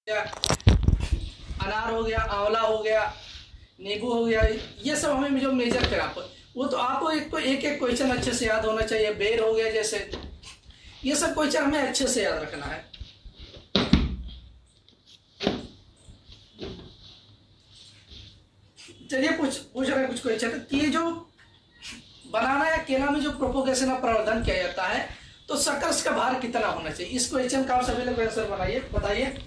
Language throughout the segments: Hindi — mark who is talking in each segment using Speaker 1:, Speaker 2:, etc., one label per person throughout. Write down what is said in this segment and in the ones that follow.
Speaker 1: गया, अनार हो गया, आंवला हो गया, नींबू हो गया, ये सब हमें जो मेजर करा वो तो आपको एक एक क्वेश्चन अच्छे से याद होना चाहिए। बेर हो गया जैसे, ये सब क्वेश्चन हमें अच्छे से याद रखना है। चलिए पूछ रहे कुछ क्वेश्चन कि जो बनाना या केला में जो प्रोपोगेशन या प्रवर्धन किया जाता है तो सकर्स का भार कितना होना चाहिए। इस क्वेश्चन का आप सभी लोग आंसर बनाइए, बताइए।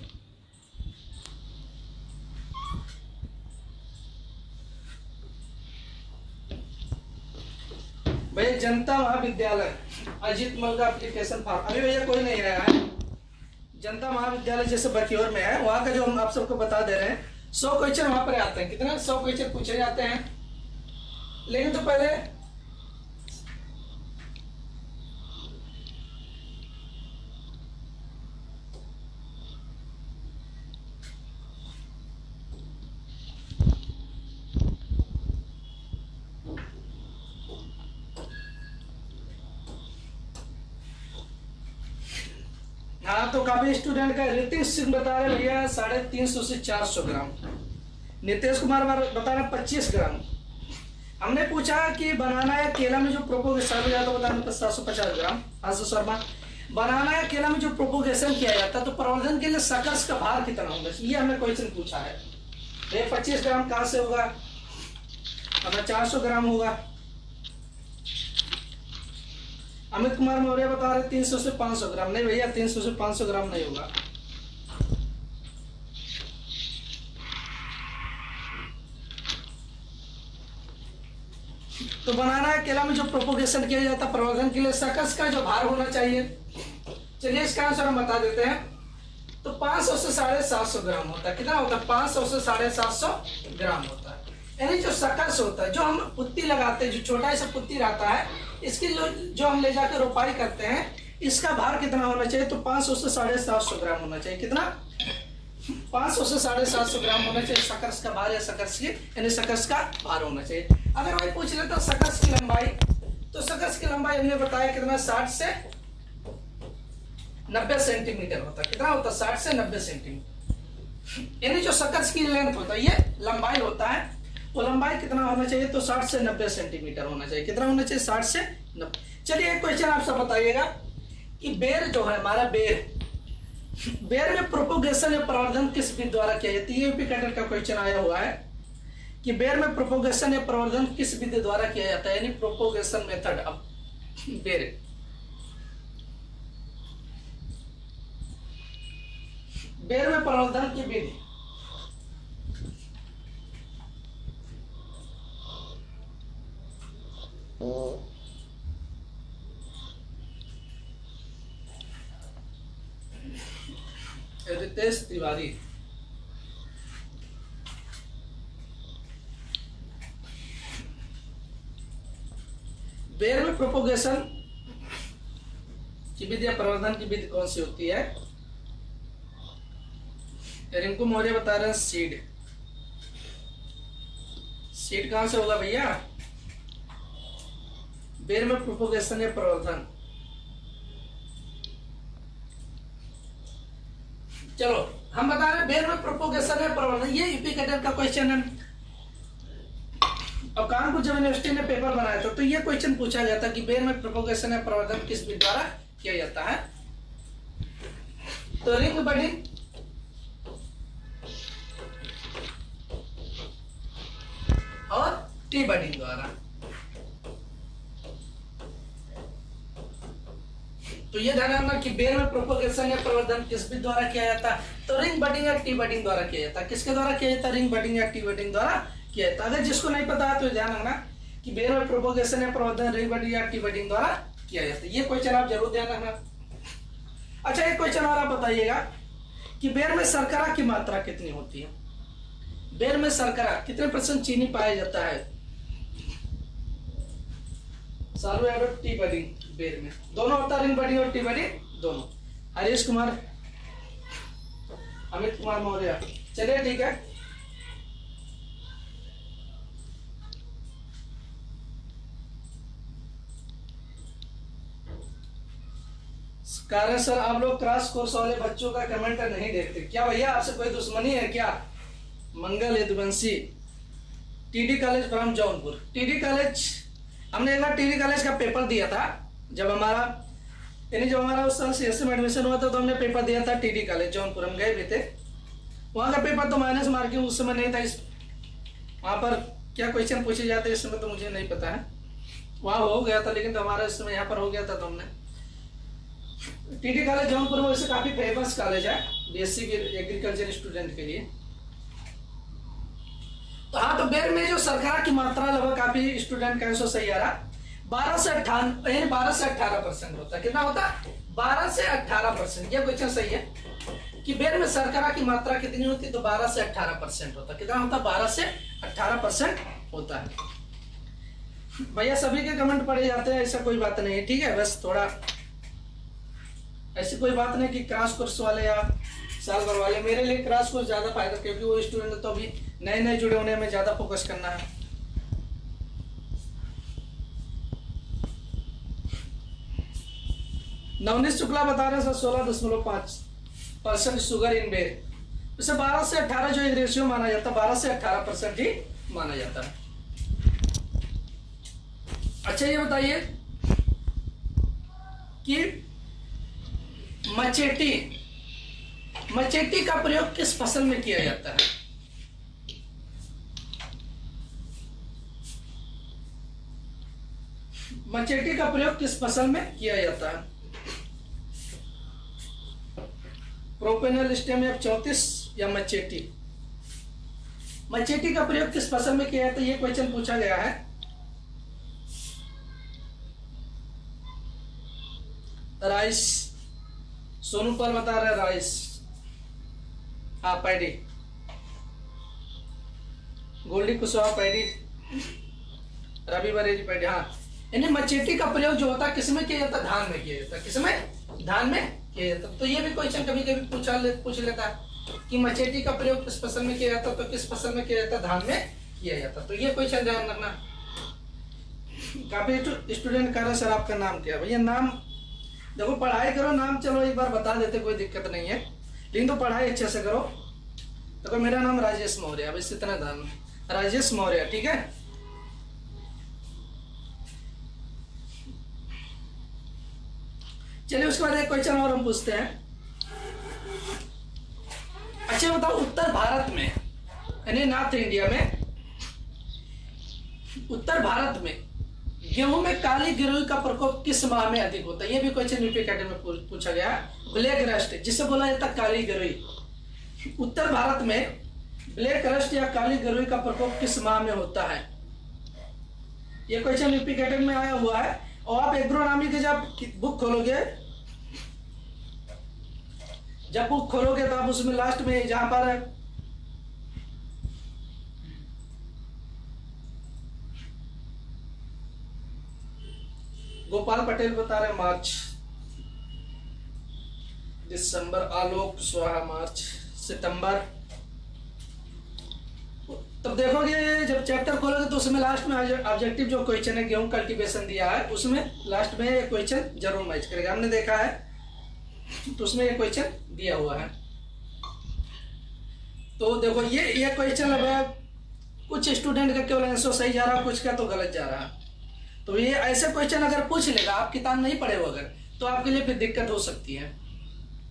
Speaker 1: भैया जनता महाविद्यालय अजीत मल का एप्लीकेशन फॉर्म अभी भैया कोई नहीं आया है। जनता महाविद्यालय जैसे बकियोर में है, वहां का जो हम आप सबको बता दे रहे हैं 100 क्वेश्चन वहां पर आते हैं। कितना 100 क्वेश्चन पूछे जाते हैं। लेकिन तो पहले हाँ, तो काफी स्टूडेंट का ऋतिक सिंह बता रहे भैया 350 से 400 ग्राम। नितेश कुमार बता रहे 25 ग्राम। हमने पूछा कि बनाना या केला में जो प्रोपोगेशन किया जाता है बता रहे 750 ग्राम। आशु शर्मा, बनाना या केला में जो प्रोपोगेशन किया जाता है तो प्रवर्धन के लिए सकर्स का भार कितना होगा, ये हमने क्वेश्चन पूछा है। ये 25 ग्राम कहाँ से होगा, हमें 400 ग्राम होगा। अमित कुमार मौर्य बता रहे 300 से 500 ग्राम। नहीं भैया, 300 से 500 ग्राम नहीं होगा। तो बनाना है केला में जो प्रोपोगेशन किया जाता है प्रवर्धन के लिए सकस का जो भार होना चाहिए, चलिए इसका आंसर हम बता देते हैं। तो 500 से 750 ग्राम होता है। कितना होता है, 500 से 750 ग्राम होता है। यानी जो सकस होता है, जो हम पुत्ती लगाते हैं, जो छोटा सा पुत्ती रहता है, इसकी जो हम ले जाकर रोपाई करते हैं, इसका भार कितना होना चाहिए, तो 500 से 750 ग्राम होना चाहिए। कितना, 500 से 750 ग्राम होना चाहिए सकर्स का भार, या सकर्स की यानी सकर्स का भार होना चाहिए। अगर भाई पूछ लेता सकर्स की लंबाई, तो सकर्स की लंबाई हमने बताया कितना, 60 से 90 सेंटीमीटर होता है। कितना होता है, 60 से 90 सेंटीमीटर। यानी जो सकर्स की लेंथ होता है, ये लंबाई होता है, वो लंबाई कितना होना चाहिए, तो 60 से 90 सेंटीमीटर होना चाहिए। कितना होना चाहिए, 60 से 90। चलिए एक क्वेश्चन आप सब बताइएगा कि बेर जो है हमारा, बेर में प्रोपोगेशन या प्रवर्धन किस विधि द्वारा किया जाता है। यूपी कैडर का क्वेश्चन आया हुआ है कि बेर में प्रोपोगेशन या प्रवर्धन किस विधि द्वारा किया जाता है, यानी प्रोपोगेशन मेथड ऑफ बेर। बेर में प्रवर्धन की विधि, रितेश तिवारी। बेर में प्रोपोगेशन की विधि या प्रवर्धन की विधि कौन सी होती है। रिंकू मौर्य बता रहे हैं सीड। सीड कहां से होगा भैया, बेर में प्रोपोगेशन या प्रवर्धन। चलो हम बता रहे हैं बेर में प्रोपोगेशन या प्रवर्धन, ये यूपी कैडर का क्वेश्चन है। और कानपुर जब यूनिवर्सिटी ने पेपर बनाया था तो ये क्वेश्चन पूछा जाता कि बेर में प्रोपोगेशन या प्रवर्धन किस विधि द्वारा किया जाता है। तो रिंग बडिंग और टी बडिंग द्वारा। तो ये ध्यान रखना कि बेर में प्रोपोगेशन या प्रवर्धन किस विधि द्वारा किया जाता है, तो रिंग बडिंग या टी बडिंग द्वारा किया जाता है। किसके द्वारा किया जाता है, रिंग बडिंग या टी बडिंग द्वारा किया जाता है। अगर जिसको नहीं पता है तो ध्यान रखना कि बेर में प्रोपोगेशन या प्रवर्धन रिंग बडिंग या टी बडिंग द्वारा किया जाता है। ये क्वेश्चन आप जरूर ध्यान रखना। अच्छा एक क्वेश्चन और आप बताइएगा कि बेर में शर्करा की मात्रा कितनी होती है। बेर में शर्करा कितने % चीनी पाया जाता है। सालू एडो टी बडिंग बेर में दोनों होता है, रिंग बडिंग और टी बडिंग दोनों। हरीश कुमार, अमित कुमार मौर्य। चलिए ठीक है, कारण सर आप लोग क्रैश कोर्स वाले बच्चों का कमेंट नहीं देखते क्या भैया, आपसे कोई दुश्मनी है क्या? Mangal Yaduvanshi, TD college from Jaunpur. TD college, हमने एक बार टीडी कॉलेज का पेपर दिया था जब हमारा उस साल सीएससी में एडमिशन हुआ था, तो हमने पेपर दिया था टीडी कॉलेज जौनपुर, हम गए भी थे वहाँ का पेपर। तो माइनस मार्किंग उस समय नहीं था, इस वहाँ पर क्या क्वेश्चन पूछे जाते हैं इस समय तो मुझे नहीं पता है, वहाँ हो गया था, लेकिन तो हमारा इस समय यहाँ पर हो गया था। तो हमने टीडी कॉलेज जौनपुर में वैसे काफ़ी फेमस कॉलेज है बीएससी के एग्रीकल्चर स्टूडेंट के लिए। तो हाँ, तो बेर में जो सरकार की मात्रा लगभग काफ़ी स्टूडेंट का सो सही आ रहा, 12 से 18% होता है। कितना होता है? 12 से 18%। ये क्वेश्चन सही है कि बेर में सरकार की मात्रा कितनी होती है, तो 12 से 18% होता है। कितना होता है? 12 से 18% होता है। भैया सभी के कमेंट पढ़े जाते हैं, ऐसा कोई बात नहीं है, ठीक है। बस थोड़ा ऐसी कोई बात नहीं कि क्रैश कोर्स वाले या साल भर वाले, मेरे लिए क्रैश कोर्स ज़्यादा फायदा, क्योंकि वो स्टूडेंट तो अभी नए नए जुड़े होने में ज़्यादा फोकस करना है। नवनीत शुक्ला बता रहे हैं सर 16.5% शुगर इन बेर। वैसे 12 से 18 जो एक रेशियो माना जाता है, 12 से 18% ही माना जाता है। अच्छा ये बताइए कि मचेटी का प्रयोग किस फसल में किया जाता है? मचेटी का प्रयोग किस फसल में किया जाता है? प्रोपेनल स्टेम F34 या मचेटी? मचेटी का प्रयोग किस फसल में किया जाता है, ये क्वेश्चन पूछा गया है। राइस, सोनू पर बता रहे राइस, हाँ paddy, Goldy Kushwaha paddy, Ravi Bareji paddy, हाँ। यानी मचेटी का प्रयोग जो होता है किसमें किया जाता है? धान में किया जाता है। किसमें? धान में किया जाता है। तो ये भी क्वेश्चन कभी कभी पूछ लेता है कि मचेटी का प्रयोग किस फसल में किया जाता है, तो किस फसल में किया जाता है? धान में किया जाता है। तो ये क्वेश्चन ध्यान रखना। काफी स्टूडेंट कह रहे सर आपका नाम क्या? भैया नाम देखो, पढ़ाई करो, नाम चलो एक बार बता देते, कोई दिक्कत नहीं है, लेकिन तो पढ़ाई अच्छे से करो। देखो मेरा नाम राजेश मौर्य, अब इससे इतना ध्यान, राजेश मौर्य, ठीक है। चलिए उसके बाद एक क्वेश्चन और हम पूछते हैं। अच्छा बताओ, उत्तर भारत में यानी नॉर्थ इंडिया में, उत्तर भारत में गेहूं में काली गिरोही का प्रकोप किस माह में अधिक होता है? ये भी क्वेश्चन यूपी कैटेगरी में पूछा गया है। ब्लैक रस्ट जिसे बोला जाता है काली गिरोही, उत्तर भारत में ब्लैक रस्ट या काली गिरोही का प्रकोप किस माह में होता है? ये क्वेश्चन यूपी कैटेगरी में आया हुआ है। और आप एग्रोनॉमी के जब बुक खोलोगे, तो आप उसमें लास्ट में जहां पर गोपाल पटेल बता रहे मार्च, दिसंबर, आलोक कुशवाहा मार्च, सितंबर। तब देखोगे जब चैप्टर खोलोगे तो उसमें लास्ट में ऑब्जेक्टिव जो क्वेश्चन है गेहूं कल्टीवेशन दिया है, उसमें लास्ट में ये क्वेश्चन जरूर मैच करेगा। हमने देखा है तो उसमें ये क्वेश्चन दिया हुआ है। तो देखो ये क्वेश्चन अब कुछ स्टूडेंट का केवल आंसर सही जा रहा है, कुछ का तो गलत जा रहा है। तो ये ऐसे क्वेश्चन अगर पूछ लेगा, आप किताब नहीं पढ़े हो अगर, तो आपके लिए फिर दिक्कत हो सकती है।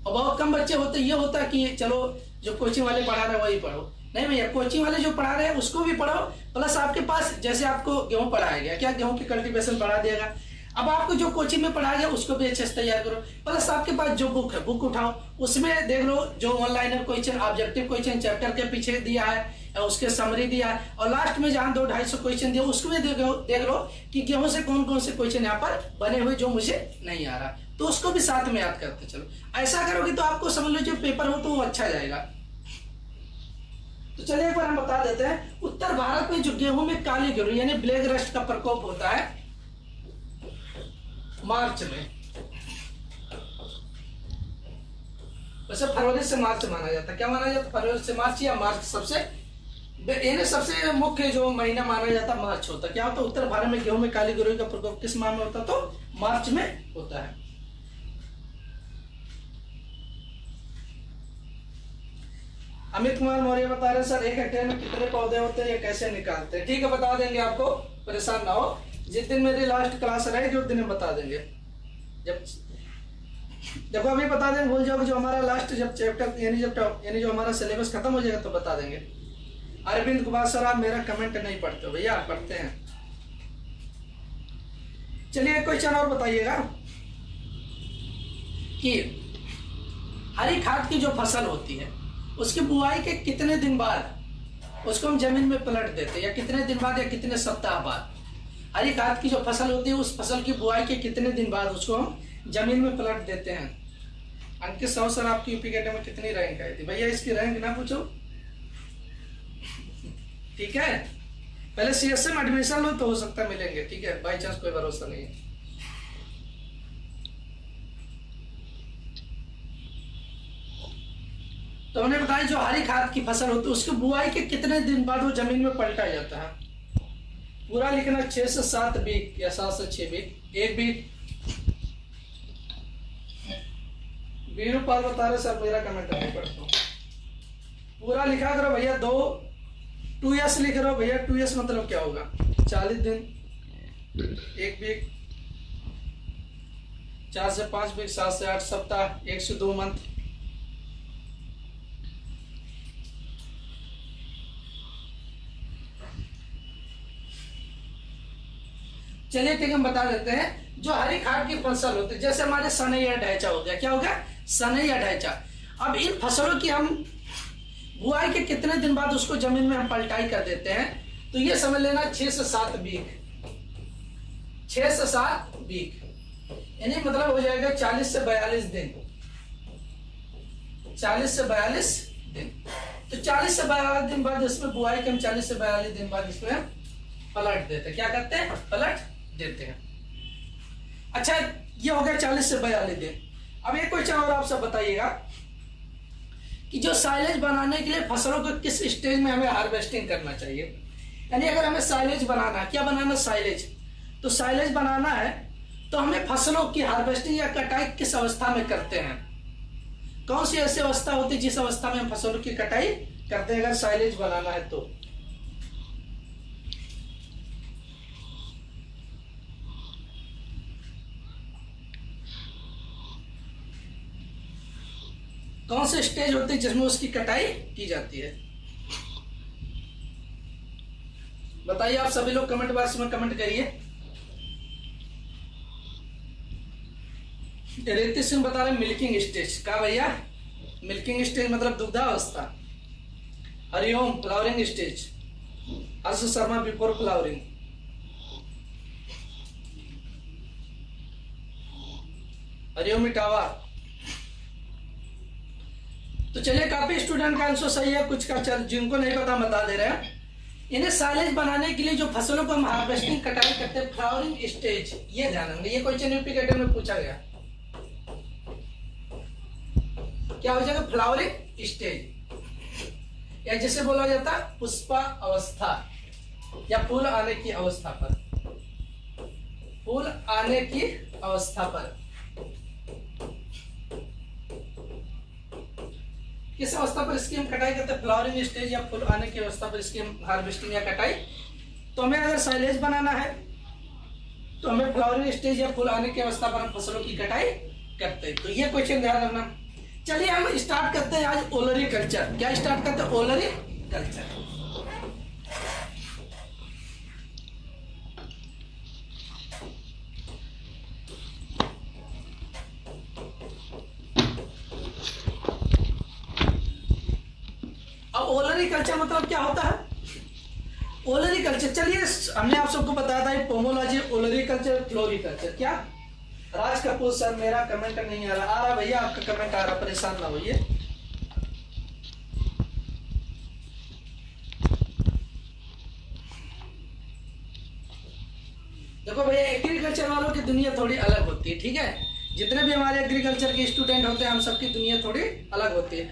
Speaker 1: और बहुत कम बच्चे होते, ये होता है कि चलो जो कोचिंग वाले पढ़ा रहे हैं वही पढ़ो। नहीं भैया, कोचिंग वाले जो पढ़ा रहे हैं उसको भी पढ़ो, प्लस आपके पास जैसे आपको गेहूं पढ़ाया गया, क्या गेहूं की कल्टीवेशन पढ़ा दिएगा, अब आपको जो कोचिंग में पढ़ाया गया उसको भी अच्छे से तैयार करो। प्लस आपके पास जो बुक है, बुक उठाओ, उसमें देख लो जो one-liner question, objective question chapter के पीछे दिया है, उसके समरी दिया है, और लास्ट में जहां 200-250 क्वेश्चन दिया उसको भी देख लो कि गेहूं से कौन कौन से क्वेश्चन यहाँ पर बने हुए जो मुझे नहीं आ रहा, तो उसको भी साथ में याद करते चलो। ऐसा करोगे तो आपको समझ लो जो पेपर हो तो वो अच्छा जाएगा। तो चलिए एक बार हम बता देते हैं, उत्तर भारत में जो गेहूं में काली गिरोही यानी ब्लैक रस्ट का प्रकोप होता है मार्च में। वैसे फरवरी से मार्च माना जाता है, क्या माना जाता है? फरवरी से मार्च या मार्च सबसे मुख्य जो महीना माना जाता है मार्च होता है। क्या होता है? उत्तर भारत में गेहूं में काली गिरोही का प्रकोप किस माह में होता है? तो मार्च में होता है। अमित कुमार मौर्य बता रहे हैं सर 1 हेक्टेयर में कितने पौधे होते हैं या कैसे निकालते हैं। ठीक है, बता देंगे आपको, परेशान ना हो। जिस दिन मेरी लास्ट क्लास रहेगी उस दिन हम बता देंगे। जब देखो अभी बता देंगे, भूल जाओगे। जो हमारा लास्ट जब चैप्टर यानी जो हमारा सिलेबस खत्म हो जाएगा तो बता देंगे। अरविंद कुमार सर आप मेरा कमेंट नहीं पढ़ते हो भैया, आप पढ़ते हैं। चलिए क्वेश्चन और बताइएगा कि हरी खाद की जो फसल होती है उसकी बुआई के कितने दिन बाद उसको हम जमीन में पलट देते हैं, या कितने दिन बाद या कितने सप्ताह बाद। हरी खाद की जो फसल होती है उस फसल की बुआई के कितने दिन बाद उसको हम जमीन में पलट देते हैं। अंकित साहू सर आपकी यूपी कैडर में कितनी रैंक आई थी? भैया इसकी रैंक ना पूछो, ठीक है। पहले सीएसए में एडमिशन लो तो हो सकता है मिलेंगे, ठीक है। बाई चांस कोई भरोसा नहीं है। तो हमने बताया जो हरी खाद की फसल होती है उसकी बुआई के कितने दिन बाद वो जमीन में पलटा जाता है। पूरा लिखना 6 से 7 बीघ या 7 से 6 बीघ। 1 बीघ बीरू पाल बता रहे सर मेरा कमेंट नहीं पढ़ता हूँ। पूरा लिखा करो भैया। 2s लिख रहे हो भैया। 2s मतलब क्या होगा? 40 दिन। 1 बीघ 4 से 5 बीघ 7 से 8 सप्ताह 1 से 2 मंथ। चलिए ठीक है, हम बता देते हैं। जो हरी खाद की फसल होती है जैसे हमारे सनई या ढैचा हो गया, क्या हो गया? सनई या ढैचा। अब इन फसलों की हम बुआई के कितने दिन बाद उसको जमीन में हम पलटाई कर देते हैं, तो ये समझ लेना 6 से 7 बीघ। 6 से 7 बीघ यानी मतलब हो जाएगा 40 से 42 दिन। 40 से 42 दिन। तो 40 से 42 दिन बाद इसमें बुआई के हम 40 से 42 दिन बाद इसमें पलट देते हैं। क्या करते हैं? पलट देते हैं। अच्छा, ये हो गया 40 से 42 दिन। अब एक क्वेश्चन और आप सब बताइएगा कि जो साइलेज बनाने के लिए फसलों को किस स्टेज में हमें हार्वेस्टिंग करना चाहिए। यानी अगर हमें साइलेज बनाना है, क्या बनाना? साइलेज। तो साइलेज बनाना है तो हमें फसलों की हार्वेस्टिंग या कटाई किस अवस्था में करते हैं? कौन सी ऐसी अवस्था होती है जिस अवस्था में हम फसलों की कटाई करते हैं अगर साइलेज बनाना है तो? कौन से स्टेज होते हैं जिसमें उसकी कटाई की जाती है? बताइए आप सभी लोग कमेंट बॉक्स में कमेंट करिए। रीति सिंह बता रहे मिल्किंग स्टेज। का भैया? मिल्किंग स्टेज मतलब दुग्धावस्था। Hariom flowering stage. Harsh Sharma before flowering. Hariom Etawah. तो चलिए काफी स्टूडेंट का आंसर सही है, कुछ का जिनको नहीं पता बता दे रहे हैं। इन्हें साइलेज बनाने के लिए जो फसलों को हम हार्वेस्टिंग कटाई करते हैं फ्लावरिंग स्टेज, ये ध्यान रखना। ये क्वेश्चन यूपी कैडर में पूछा गया। क्या हो जाएगा? फ्लावरिंग स्टेज, या जिसे बोला जाता है पुष्पा अवस्था या फूल आने की अवस्था पर। फूल आने की अवस्था पर किस अवस्था पर इसकी हम कटाई करते हैं? फ्लावरिंग स्टेज या फूल आने की अवस्था पर इसकी हम हार्वेस्टिंग या कटाई। तो हमें अगर साइलेज बनाना है तो हमें फ्लावरिंग स्टेज या फूल आने की अवस्था पर हम फसलों की कटाई करते हैं। तो ये क्वेश्चन ध्यान रखना। चलिए हम स्टार्ट करते हैं आज ओलरी कल्चर। क्या स्टार्ट करते हैं? ओलरी कल्चर। अब ओलरी कल्चर मतलब क्या होता है? ओलरी कल्चर, चलिए हमने आप सबको बताया था पोमोलॉजी, ओलरी कल्चर, फ्लोरिकल्चर। क्या राज कपूर सर मेरा कमेंट नहीं आ रहा भैया, आपका कमेंट आ रहा, परेशान ना होइए। देखो भैया एग्रीकल्चर वालों की दुनिया थोड़ी अलग होती है, ठीक है। जितने भी हमारे एग्रीकल्चर के स्टूडेंट होते हैं हम सबकी दुनिया थोड़ी अलग होती है।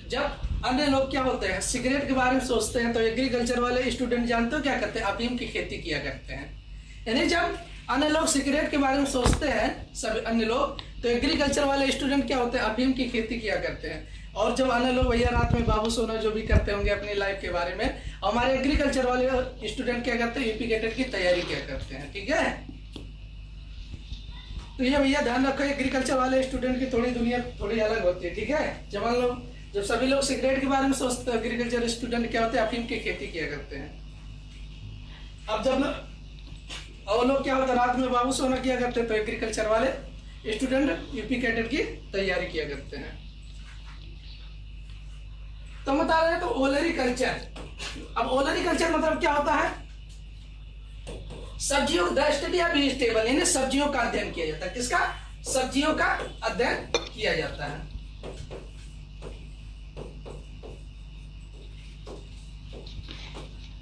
Speaker 1: जब अन्य लोग क्या होते हैं सिगरेट के बारे में सोचते हैं, तो एग्रीकल्चर वाले स्टूडेंट जानते हो क्या करते हैं? अफीम की खेती किया करते हैं। यानी जब अन्य लोग सिगरेट के बारे में सोचते हैं सब अन्य लोग, तो एग्रीकल्चर वाले स्टूडेंट क्या होते हैं? अफीम की खेती किया करते हैं। और जो आने लोग भैया रात में बाबू सोना जो भी करते होंगे अपनी लाइफ के बारे में, हमारे एग्रीकल्चर वाले स्टूडेंट क्या करते हैं, यूपी कैडेट की तैयारी क्या करते हैं, ठीक है। तो ये भैया ध्यान रखो, एग्रीकल्चर वाले स्टूडेंट की थोड़ी दुनिया थोड़ी अलग होती है, ठीक है। जब मान लो जब सभी लोग सिगरेट के बारे में सोचते हैं, एग्रीकल्चर स्टूडेंट क्या होते हैं, अफीम की खेती किया करते हैं। अब जब और लोग क्या होता है, रात में बाबू सोना किया करते हैं, तो एग्रीकल्चर वाले स्टूडेंट यूपी कैडेट की तैयारी किया करते हैं। तो बता रहे हैं तो ओलरीकल्चर। अब ओलरीकल्चर मतलब क्या होता है, सब्जियों द स्टडी ऑफ वेजिटेबल, यानी सब्जियों का अध्ययन किया जाता है। किसका? सब्जियों का अध्ययन किया जाता है।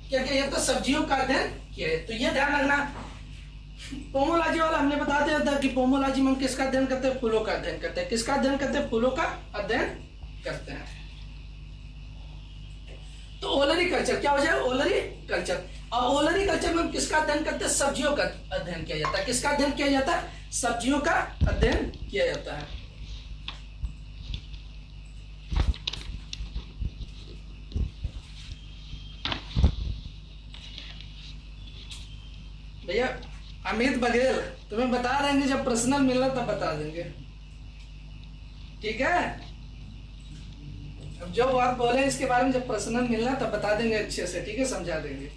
Speaker 1: क्या किया जाता है? सब्जियों का अध्ययन किया जाता है। तो ये ध्यान रखना, पोमोलॉजी वाला हमने बता दिया था कि पोमोलॉजी में हम किसका अध्ययन करते हैं, फूलों का अध्ययन करते हैं। किसका अध्ययन करते हैं? फूलों का अध्ययन करते हैं। तो ओलरीकल्चर क्या हो जाए, ओलरीकल्चर। और ओलरीकल्चर में हम किसका अध्ययन करते हैं? सब्जियों का अध्ययन किया जाता है। किसका अध्ययन किया जाता है? सब्जियों का अध्ययन किया जाता है। भैया अमित बघेल तुम्हें बता देंगे, जब पर्सनल मिलना तब बता देंगे, ठीक है। अब जो बात बोले इसके बारे में जब पर्सनल मिलना तब बता देंगे अच्छे से, ठीक है, समझा देंगे।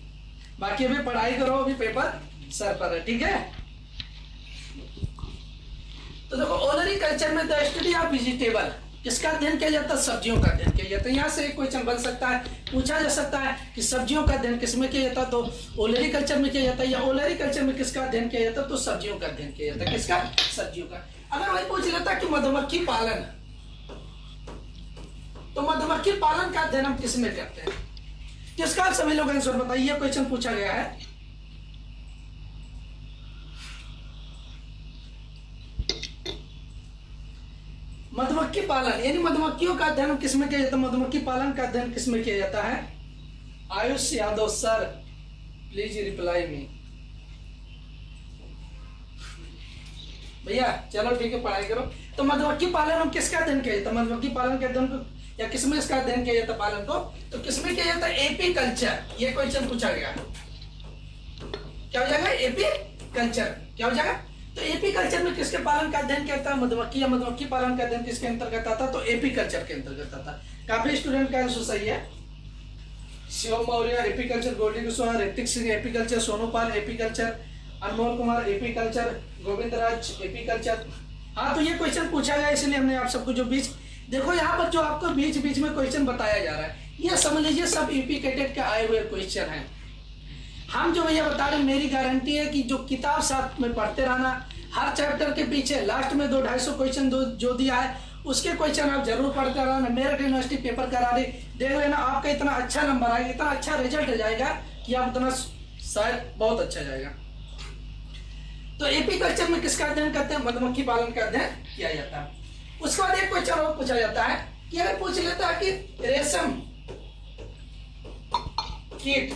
Speaker 1: बाकी अभी पढ़ाई करो, अभी पेपर सर पर है, ठीक है। तो देखो ओलरीकल्चर में द स्टडी ऑफ वेजिटेबल, किसका अध्ययन किया जाता है? सब्जियों का अध्ययन किया जाता है। यहाँ से एक क्वेश्चन बन सकता है, पूछा जा सकता है कि सब्जियों का अध्ययन किसमें किया जाता है, तो ओलरीकल्चर में किया जाता है। या ओलरीकल्चर में किसका अध्ययन किया जाता है? तो सब्जियों का अध्ययन किया जाता है। किसका? सब्जियों का। अगर वही पूछ लेता कि मधुमक्खी पालन, तो मधुमक्खी पालन का अध्ययन हम किसमें करते हैं? किसका? आप सभी लोग आंसर बताइए, क्वेश्चन पूछा गया है। मधुमक्खी पालन यानी मधुमक्खियों का अध्ययन किसमें किया जाता है? मधुमक्खी पालन का अध्ययन किसमें किया जाता है? Ayush Yadav sir please reply me. भैया चलो ठीक है, पढ़ाई करो। तो मधुमक्खी पालन हम किसका अध्ययन किया जाता है? मधुमक्खी पालन के अध्ययन को या किसमें इसका अध्ययन किया जाता है पालन को? तो किसमें किया जाता है? AP culture. ये क्वेश्चन पूछा गया, क्या हो जाएगा? AP culture. क्या हो जाएगा? तो एपी कल्चर में किसके पालन का अध्ययन किया था? मधुमक्खी। या मधुमक्खी पालन का अध्ययन किसके अंतर्गत आता? तो एपी कल्चर के अंतर्गत आता। काफी स्टूडेंट का आंसर सही है। Shivam Maurya apiculture, Goldy Kushwaha, Ritik Singh apiculture, Sonu Pal apiculture, Anmol Kumar apiculture, Govind Raj apiculture. हाँ, तो ये क्वेश्चन पूछा गया, इसलिए हमने आप सबको जो बीच देखो यहाँ पर जो आपको बीच बीच में क्वेश्चन बताया जा रहा है, ये समझ लीजिए सब यूपी कैडेट के आए हुए क्वेश्चन हैं। हम जो भैया बता रहे हैं, मेरी गारंटी है कि जो किताब साथ में पढ़ते रहना, हर चैप्टर के पीछे लास्ट में 200-250 क्वेश्चन जो दिया है उसके क्वेश्चन आप जरूर पढ़ते रहना। मेरठ यूनिवर्सिटी पेपर करा रही, देख लेना, आपका इतना अच्छा नंबर आएगा, इतना अच्छा रिजल्ट जाएगा कि आप इतना शायद बहुत अच्छा जाएगा। तो एपी कल्चर में किसका अध्ययन करते हैं? मधुमक्खी पालन का अध्ययन किया जाता है। उसके बाद एक क्वेश्चन और पूछा जाता है कि अगर पूछ लेता है कि रेशम कीट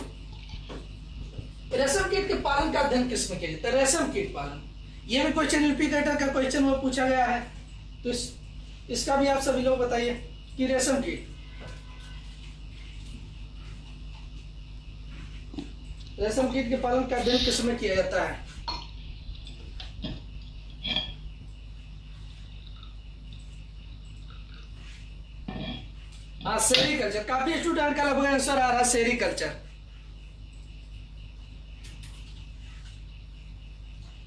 Speaker 1: के पालन का अध्ययन किसमें किया जाता है? रेशम कीट पालन। ये भी क्वेश्चन यूपी कैडेट का क्वेश्चन वो पूछा गया है। तो इसका भी आप सभी लोग बताइए कि रेशम कीट के पालन का अध्ययन किसमें किया जाता है? हाँ, सेरीकल्चर। काफी स्टूडेंट का लगभग आंसर आ रहा है सेरीकल्चर।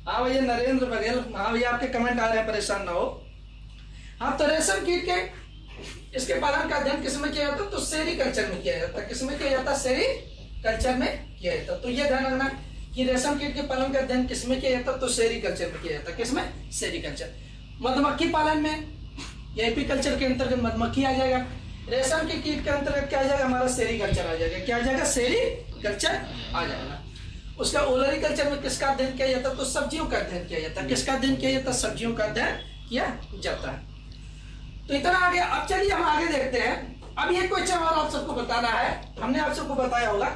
Speaker 1: हाँ भैया नरेंद्र बघेल, हाँ भैया आपके कमेंट आ रहे हैं, परेशान ना हो। हाँ, तो रेशम कीट के इसके पालन का अध्ययन किसमें किया जाता है? तो सेरीकल्चर में किया जाता है। किसमें किया जाता है? सेरीकल्चर में किया जाता है। तो ये ध्यान रखना कि रेशम कीट के पालन का अध्ययन किसमें किया जाता है? तो सेरीकल्चर में किया जाता है। किसमें? सेरीकल्चर। मधुमक्खी पालन में या एपीकल्चर के अंतर्गत मधुमक्खी आ जाएगा। रेशम के कीट के अंतर्गत क्या आ जाएगा? हमारा सेरीकल्चर आ जाएगा। क्या आ जाएगा? सेरीकल्चर आ जाएगा। उसका ओलरीकल्चर में किसका अध्ययन किया जाता है? तो सब्जियों का अध्ययन किया जाता है। किसका अध्ययन किया जाता है? सब्जियों का अध्ययन किया जाता है। तो इतना आ गया। अब चलिए हम आगे देखते हैं। अब ये क्वेश्चन और आप सबको बताना है। हमने आप सबको बताया होगा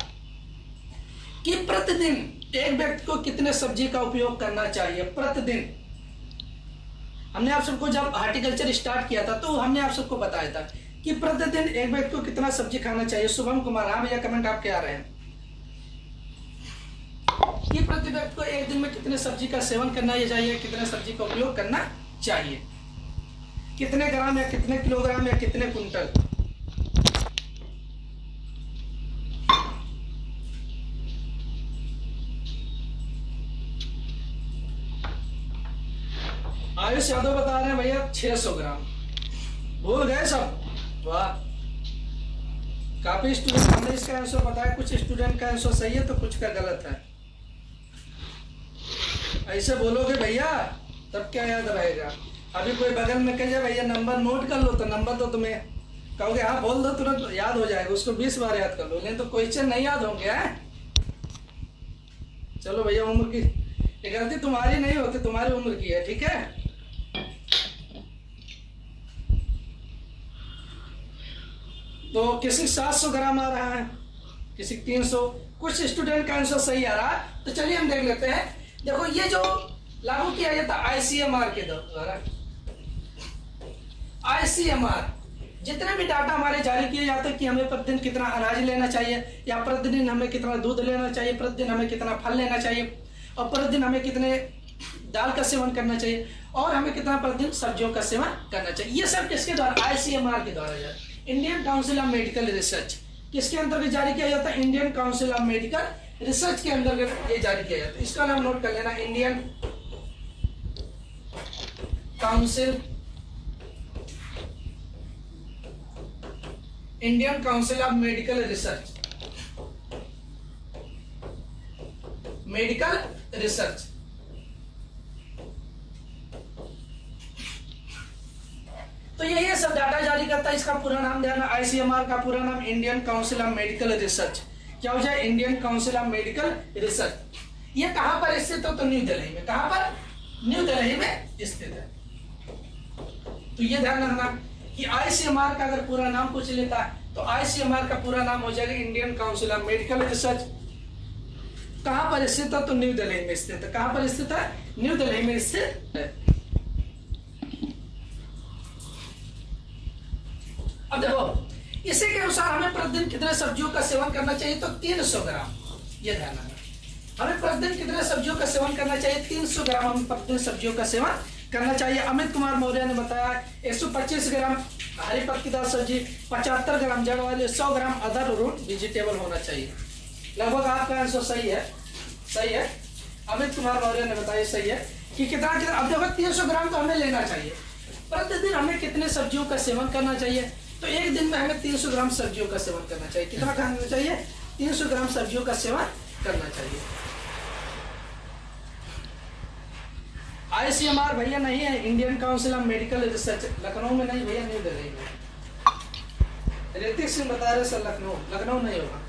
Speaker 1: कि प्रतिदिन एक व्यक्ति को कितने सब्जी का उपयोग करना चाहिए प्रतिदिन। हमने आप सबको जब हार्टिकल्चर स्टार्ट किया था तो हमने आप सबको बताया था कि प्रतिदिन एक व्यक्ति को कितना सब्जी खाना चाहिए। शुभम कुमार, हाँ भैया कमेंट आपके आ रहे हैं कि प्रति व्यक्ति को एक दिन में कितने सब्जी का सेवन करना चाहिए, कितने सब्जी का उपयोग करना चाहिए, कितने ग्राम या कितने किलोग्राम या कितने कुंटल। आयुष यादव बता रहे हैं भैया 600 ग्राम। भूल गए सब, वाह। काफी स्टूडेंट हमने इसका आंसर बताया, कुछ स्टूडेंट का आंसर सही है तो कुछ का गलत है। ऐसे बोलोगे भैया तब क्या याद रहेगा। अभी कोई बगल में कहे भैया नंबर नोट कर लो, तो नंबर तो तुम्हें कहोगे हाँ बोल दो तुरंत याद हो जाएगा, उसको 20 बार याद कर लो, लेकिन तो क्वेश्चन नहीं याद होंगे। चलो भैया, उम्र की गलती तुम्हारी नहीं होती, तुम्हारी उम्र की है, ठीक है। तो किसी 700 ग्राम आ रहा है, किसी 300, कुछ स्टूडेंट का आंसर सही आ रहा है। तो चलिए हम देख लेते हैं। देखो ये जो लागू किया जाता आईसीएमआर के द्वारा, आईसीएमआर जितने भी डाटा हमारे जारी किए जाते हैं कि हमें प्रतिदिन कितना अनाज लेना चाहिए, या प्रतिदिन हमें कितना दूध लेना चाहिए, प्रतिदिन हमें कितना फल लेना चाहिए, और प्रतिदिन हमें कितने दाल का सेवन करना चाहिए, और हमें कितना प्रतिदिन सब्जियों का सेवन करना चाहिए। ये सब किसके द्वारा, आईसीएमआर के द्वारा, Indian council of medical research. किसके अंतर्गत जारी किया जाता है, Indian council of medical research के अंतर्गत ये जारी किया जाता है। इसका नाम नोट कर लेना, Indian council, Indian council of medical research, medical research. तो ये सब डाटा जारी करता है। इसका पूरा नाम ध्यान, आईसीएमआर का पूरा नाम Indian council of medical research. क्या हो जाए, Indian council of medical research. ये कहां पर स्थित है, तो न्यू दिल्ली में। कहां पर, न्यू दिल्ली में स्थित है। तो ये ध्यान रखना कि आईसीएमआर का अगर पूरा नाम पूछ लेता है तो आईसीएमआर का पूरा नाम हो जाएगा Indian council of medical research. कहां पर स्थित है, तो न्यू दिल्ली में स्थित है। कहां पर स्थित है, न्यू दिल्ली में स्थित है। अब देखो इसी के अनुसार हमें प्रतिदिन कितने सब्जियों का सेवन करना चाहिए, तो 300 ग्राम। ये ध्यान रखना, हमें प्रतिदिन कितने सब्जियों का सेवन करना चाहिए, 300 ग्राम हमें प्रतिदिन सब्जियों का सेवन करना चाहिए। अमित कुमार मौर्य ने बताया 125 ग्राम हरी पत्तीदार सब्जी, 75 ग्राम जड़ वाले, 100 ग्राम अदर रूट वेजिटेबल होना चाहिए। लगभग आपका आंसर सही है, सही है। अमित कुमार मौर्य ने बताया सही है कि कितना। अब देखो 300 ग्राम तो हमें लेना चाहिए। प्रतिदिन हमें कितने सब्जियों का सेवन करना चाहिए, तो एक दिन में हमें 300 ग्राम सब्जियों का सेवन करना चाहिए। कितना खाना चाहिए, 300 ग्राम सब्जियों का सेवन करना चाहिए। आईसीएमआर भैया नहीं है, Indian council of medical research, Lucknow में नहीं भैया, न्यू दिल्ली में। ऋतिक सिंह बता रहे सर लखनऊ, लखनऊ नहीं होगा।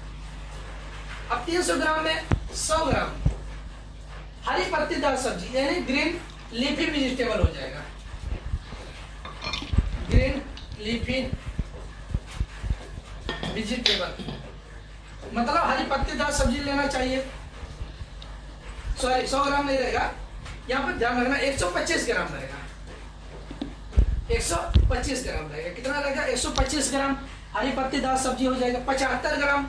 Speaker 1: अब 300 ग्राम में 100 ग्राम हरी पत्तीदार सब्जी यानी ग्रीन लीफी वेजिटेबल हो जाएगा, ग्रीन लीफी वेजिटेबल, मतलब हरी पत्तीदार सब्जी लेना चाहिए। सॉरी 100 ग्राम नहीं रहेगा, यहाँ पर ध्यान रखना 125 ग्राम रहेगा, 125 ग्राम रहेगा। कितना रहेगा, 125 ग्राम हरी पत्तीदार सब्जी हो जाएगा। 75 ग्राम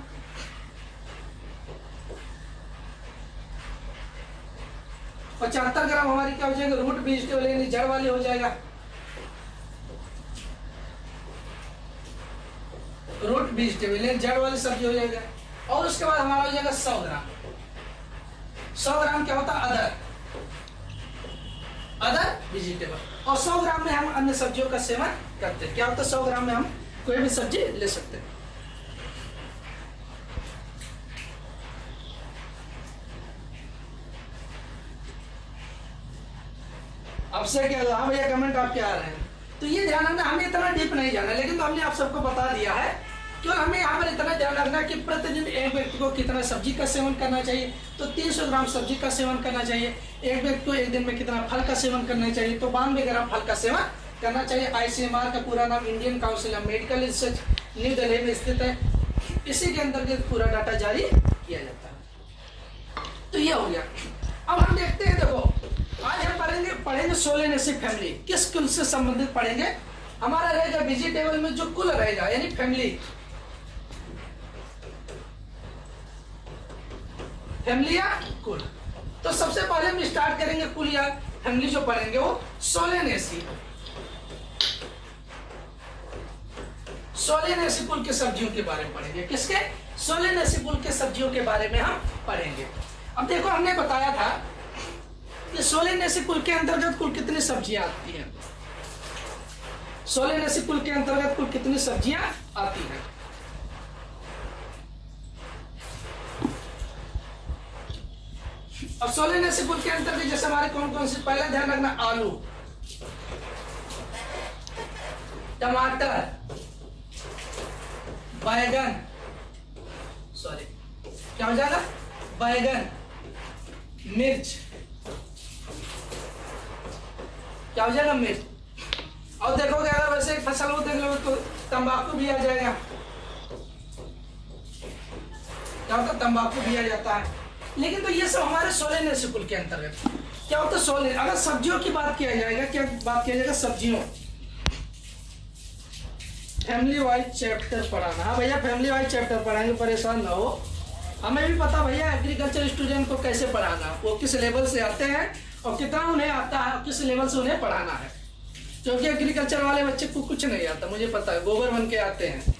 Speaker 1: 75 ग्राम हमारी क्या हो जाएगा, रूट वेजिटेबल यानी जड़ वाली हो जाएगा, रूट वेजिटेबल यानी जड़ वाली सब्जी हो जाएगा। और उसके बाद हमारा हो जाएगा 100 ग्राम। 100 ग्राम क्या होता है, अदर वेजिटेबल। और 100 ग्राम में हम अन्य सब्जियों का सेवन करते हैं। क्या होता है, 100 ग्राम में हम कोई भी सब्जी ले सकते हैं। अब से क्या, हाँ भैया कमेंट आपके आ रहे हैं। तो ये ध्यान रखना, हमें इतना डीप नहीं जाना, लेकिन तो हमने आप सबको बता दिया है। क्यों हमें यहाँ पर इतना ध्यान रखना कि प्रतिदिन एक व्यक्ति को कितना सब्जी का सेवन करना चाहिए, तो 300 ग्राम सब्जी का सेवन करना चाहिए। एक व्यक्ति को एक दिन में कितना फल का सेवन करना चाहिए, तो 92 ग्राम फल का सेवन करना चाहिए। आईसीएमआर का पूरा नाम Indian council of medical research, new Delhi में स्थित है। इसी के अंतर्गत पूरा डाटा जारी किया जाता है। तो ये हो गया। अब हम देखते हैं, देखो आज हम पढ़ेंगे सोलेनेसी फैमिली। किस कुल से संबंधित पढ़ेंगे, हमारा रहेगा वेजिटेबल में जो कुल रहेगा यानी फैमिली, फैमिली या कुल। तो सबसे पहले हम स्टार्ट करेंगे कुल या फैमिली जो पढ़ेंगे वो सोलेनेसी, सोलेनेसी कुल के सब्जियों के बारे में पढ़ेंगे। किसके? सोलेनेसी कुल के सब्जियों के बारे में हम पढ़ेंगे। अब देखो हमने बताया था कि सोलेनेसी कुल के अंतर्गत कुल कितनी सब्जियां आती हैं, सोलेनेसी कुल के अंतर्गत कुल कितनी सब्जियां आती हैं। अब सोलेनेसी कुल के अंतर्गत जैसे हमारे कौन कौन से, पहले ध्यान रखना आलू, टमाटर, बैगन, सॉरी क्या हो जाएगा, बैगन, मिर्च, क्या हो जाएगा, मिर्च। और देखोगे अगर वैसे फसल हो देख लो तो तंबाकू भी आ जाएगा, क्या होता है, तंबाकू भी आ जाता है। लेकिन तो ये सब हमारे सोलेनेसी कुल के अंतर्गत क्या होता है, सोले। अगर सब्जियों की बात किया जाएगा, क्या बात किया जाएगा, सब्जियों, फैमिली वाइज चैप्टर पढ़ाना। हाँ भैया फैमिली वाइज चैप्टर पढ़ाएंगे, परेशान ना हो। हमें भी पता भैया एग्रीकल्चर स्टूडेंट को कैसे पढ़ाना, वो किस लेवल से आते हैं और कितना उन्हें आता है और किस लेवल से उन्हें पढ़ाना है। क्योंकि एग्रीकल्चर वाले बच्चे को कुछ नहीं आता, मुझे पता है, गोबर बन के आते हैं।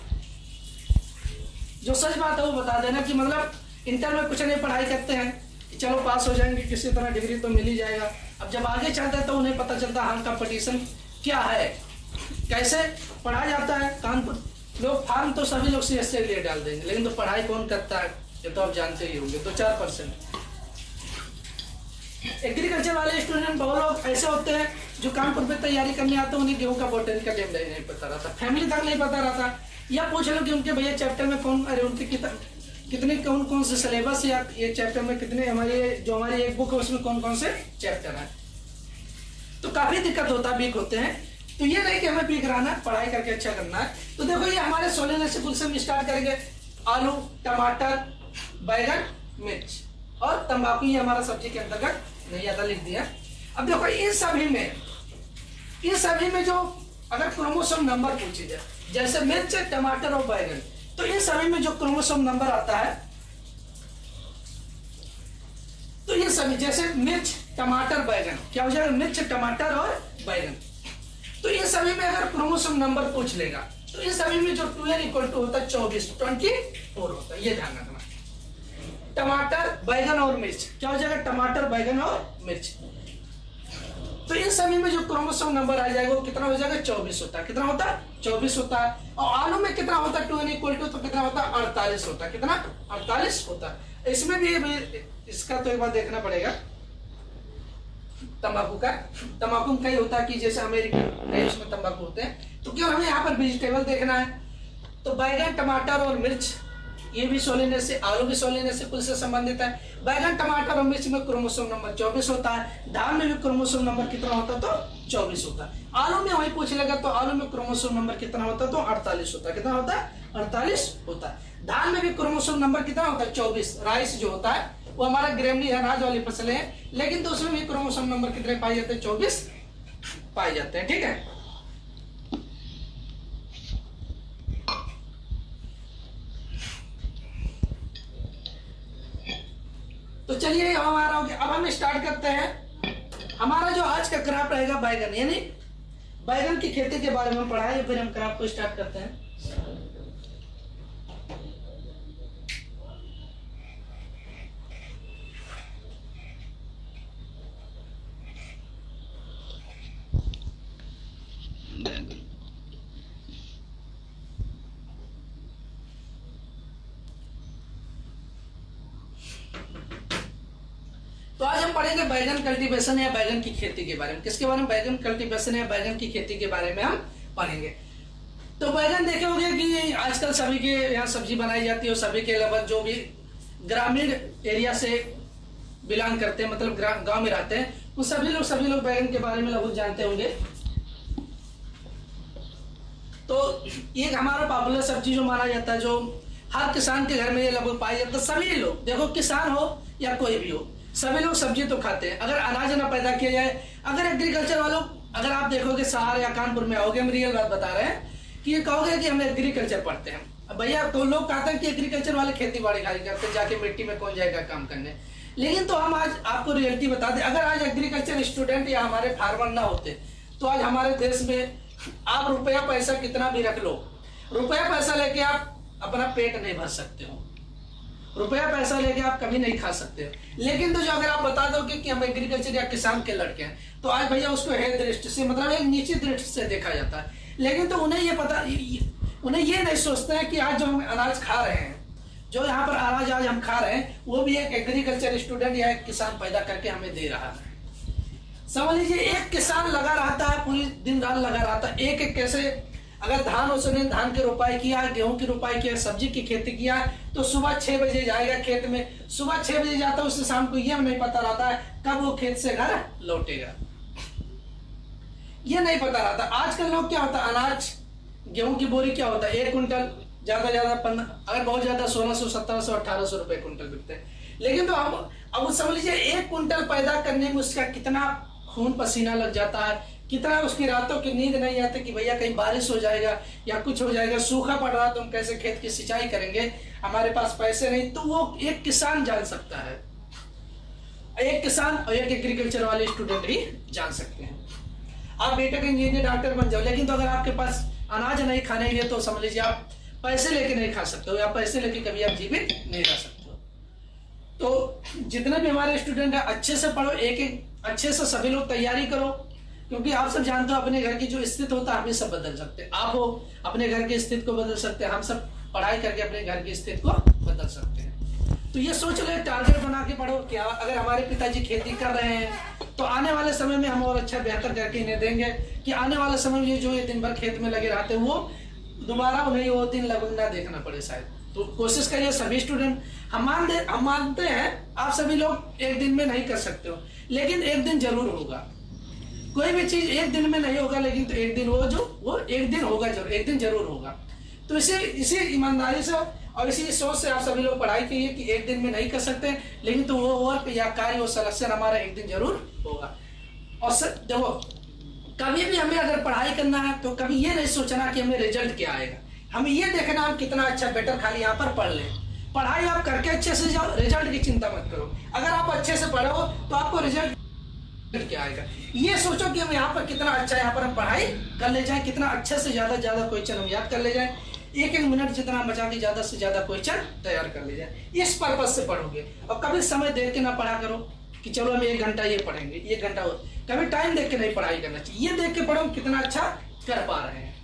Speaker 1: जो सच बात है वो बता देना कि मतलब इंटर में कुछ नहीं पढ़ाई करते हैं कि चलो पास हो जाएंगे, किसी तरह डिग्री तो मिल ही जाएगा। अब जब आगे चलते हैं तो उन्हें पता चलता है हाँ कंपटीशन क्या है, कैसे पढ़ा जाता है। कानपुर लोग फॉर्म तो सभी लोग सीएस के लिए डाल देंगे, लेकिन तो पढ़ाई कौन करता है ये तो आप जानते ही होंगे, तो 4%। एग्रीकल्चर वाले स्टूडेंट बहुत लोग ऐसे होते हैं जो कानपुर में तैयारी करने आते हैं, उन्हें गेहूं का बोटनिकल नेम नहीं पता रहता, फैमिली तक नहीं पता रहता। या पूछ लो कि उनके भैया चैप्टर में कौन, अरे उनके कितने कौन कौन से सिलेबस या ये चैप्टर में कितने, हमारे जो हमारी एक बुक है उसमें कौन कौन से चैप्टर है, तो काफी दिक्कत होता है, वीक होते हैं। तो ये नहीं कि हमें वीक रहना, पढ़ाई करके अच्छा करना है। तो देखो ये हमारे सोलेनेसी कुल से हम स्टार्ट करेंगे, आलू, टमाटर, बैगन, मिर्च और तंबाकू, ये हमारा सब्जी के अंतर्गत नहीं आता, लिख दिया। अब देखो इन सभी में जो अगर क्रोमोसोम नंबर पूछी जाए, जैसे मिर्च, टमाटर और बैगन, तो इन सभी में जो क्रोमोसोम नंबर आता है, तो ये सभी जैसे मिर्च, टमाटर, बैगन, क्या हो जाएगा, मिर्च, टमाटर और बैगन। तो ये सभी में अगर क्रोमोसोम नंबर पूछ लेगा तो इन सभी में जो 2n = होता है 24 होता है, ये ध्यान रखना। टमाटर, बैगन और मिर्च, क्या हो जाएगा, टमाटर, बैगन और मिर्च। तो इन सभी में जो क्रोमोसोम नंबर आ जाएगा वो कितना हो जाएगा, 24 होता है। कितना होता है, 24 होता है। और आलू में कितना होता है, 2n = तो कितना होता है, 48 होता है। कितना, 48 होता है। इसमें भी इसका तो एक बार देखना पड़ेगा, तंबाकू का, तंबाकू में कई होता है कि जैसे अमेरिकन कई उसमें तंबाकू होते हैं, तो क्यों हमें यहाँ पर वेजिटेबल देखना है। तो बैगन, टमाटर और मिर्च, ये भी सोलेनेसी, आलू भी सोलेनेसी कुल से संबंधित है। बैगन, टमाटर और मिर्च में क्रोमोसोम नंबर 24 होता है। धान में भी क्रोमोसोम नंबर कितना होता है, तो 24 होता है। आलू में वही पूछ लेगा तो आलू में क्रोमोसोम नंबर कितना होता है, तो 48 होता है। कितना होता है, 48 होता है। धान में भी क्रोमोसोम नंबर कितना होता है, 24। राइस जो होता है वो हमारा ग्रेमनी अनाज वाली फसल है, लेकिन तो उसमें भी क्रोमोसोम नंबर कितने पाए जाते हैं, 24 पाए जाते हैं। ठीक है, तो चलिए हमारा हो गया। अब हम स्टार्ट करते हैं। हमारा जो आज का क्रॉप रहेगा बैगन, यानी बैगन की खेती के बारे में पढ़ाएंगे, फिर हम क्रॉप को स्टार्ट करते हैं। तो आज हम पढ़ेंगे बैगन कल्टीवेशन या बैगन की खेती के बारे में। किसके बारे में, बैगन कल्टीवेशन या बैगन की खेती के बारे में हम पढ़ेंगे। तो बैगन देखे होंगे कि आजकल सभी के यहाँ सब्जी बनाई जाती है और सभी के लगभग जो भी ग्रामीण एरिया से बिलोंग करते हैं, मतलब गांव में रहते हैं, वो सभी लोग बैगन के बारे में लगभग जानते होंगे। तो एक हमारा पॉपुलर सब्जी जो माना जाता है, जो हर किसान के घर में ये लगभग पाया जाता है। सभी लोग, देखो किसान हो या कोई भी हो, सभी लोग सब्जी तो खाते हैं। अगर अनाज ना पैदा किया जाए, अगर एग्रीकल्चर वालों अगर आप देखोगे शहर या कानपुर में आओगे, हम रियल बात बता रहे हैं, कि ये कहोगे कि हम एग्रीकल्चर पढ़ते हैं। अब भैया तो लोग कहते हैं कि एग्रीकल्चर वाले खेती बाड़ी खाली करते हैं, जाके मिट्टी में कौन जाएगा काम करने। लेकिन तो हम आज आपको रियलिटी बता दें, अगर आज एग्रीकल्चर स्टूडेंट या हमारे फार्मर ना होते तो आज हमारे देश में आप रुपया पैसा कितना भी रख लो, रुपया पैसा लेके आप अपना पेट नहीं भर सकते हो, रुपया पैसा लेके आप कभी नहीं खा सकते हो। लेकिन तो जो अगर आप बता दोगे कि हम एग्रीकल्चर या किसान के लड़के हैं, तो आज भैया उसको है दृष्टि से, मतलब एक नीचे दृष्टि से देखा जाता है। लेकिन तो उन्हें ये पता, उन्हें ये नहीं सोचते हैं कि आज जो हम अनाज खा रहे हैं, जो यहाँ पर अनाज आज हम खा रहे हैं, वो भी एक एग्रीकल्चर स्टूडेंट या एक किसान पैदा करके हमें दे रहा है। समझ लीजिए एक किसान लगा रहता है, पूरी दिन रात लगा रहता है, एक एक कैसे, अगर धान उसने धान की रोपाई किया, गेहूं की रोपाई किया, सब्जी की खेती किया, तो सुबह 6 बजे जाएगा खेत में, सुबह 6 बजे जाता है, उससे शाम को ये नहीं पता रहता है कब वो खेत से घर लौटेगा, ये नहीं पता रहता। आजकल लोग क्या होता है, अनाज गेहूं की बोरी क्या होता है, 1 कुंटल ज्यादा 15, अगर बहुत ज्यादा 1600, 1700, 1800 रुपए कुंटल बिकते हैं। लेकिन तो अब समझ लीजिए 1 कुंटल पैदा करने में उसका कितना खून पसीना लग जाता है, कितना उसकी रातों की नींद नहीं आती कि भैया कहीं बारिश हो जाएगा या कुछ हो जाएगा, सूखा पड़ रहा तो हम कैसे खेत की सिंचाई करेंगे, हमारे पास पैसे नहीं। तो वो एक किसान जान सकता है, एक किसान और एक एग्रीकल्चर वाले स्टूडेंट ही जान सकते हैं। आप बीटेक इंजीनियर डॉक्टर बन जाओ, लेकिन तो अगर आपके पास अनाज नहीं खाने के लिए, तो समझ लीजिए आप पैसे लेके नहीं खा सकते हो, या पैसे लेके कभी आप जीवित नहीं रह सकते हो। तो जितने भी हमारे स्टूडेंट हैं, अच्छे से पढ़ो, एक एक अच्छे से सभी लोग तैयारी करो, क्योंकि आप सब जानते हो अपने घर की जो स्थिति होता है हम सब बदल सकते हैं। आप हो अपने घर की स्थिति को बदल सकते हैं, हम सब पढ़ाई करके अपने घर की स्थिति को बदल सकते हैं। तो ये सोच लो, टारगेट बना के पढ़ो कि अगर हमारे पिताजी खेती कर रहे हैं तो आने वाले समय में हम और अच्छा बेहतर करके इन्हें देंगे, कि आने वाले समय में जो ये दिन भर खेत में लगे रहते हैं, वो दोबारा उन्हें वो दिन लगभग ना देखना पड़े शायद। तो कोशिश करिए सभी स्टूडेंट, हम मानते हैं आप सभी लोग एक दिन में नहीं कर सकते हो, लेकिन एक दिन जरूर होगा। कोई भी चीज एक दिन में नहीं होगा, लेकिन तो एक दिन वो एक दिन होगा, जरूर एक दिन जरूर होगा। तो इसी ईमानदारी से और इसी सोच से आप सभी लोग पढ़ाई कीजिए कि एक दिन में नहीं कर सकते, लेकिन तो वो वर्क या कार्य, वो सिलेक्शन हमारा एक दिन जरूर होगा। और देखो, कभी भी हमें अगर पढ़ाई करना है तो कभी ये नहीं सोचना कि हमें रिजल्ट क्या आएगा, हमें ये देखना हम कितना अच्छा बेटर खाली यहाँ पर पढ़ लें। पढ़ाई आप करके अच्छे से जाओ, रिजल्ट की चिंता मत करो। अगर आप अच्छे से पढ़ो तो आपको रिजल्ट क्या आएगा, ये सोचो कि हम यहाँ पर कितना अच्छा, यहाँ पर हम पढ़ाई कर ले जाए, कितना अच्छे से ज्यादा क्वेश्चन हम याद कर ले जाए, एक मिनट जितना बचा के ज्यादा से ज्यादा क्वेश्चन तैयार कर ले जाए। इस पर्पज से पढ़ोगे। और कभी समय देख के ना पढ़ा करो कि चलो हम 1 घंटा ये पढ़ेंगे, 1 घंटा कभी टाइम देख के नहीं पढ़ाई करना चाहिए। ये देख के पढ़ो कितना अच्छा कर पा रहे हैं,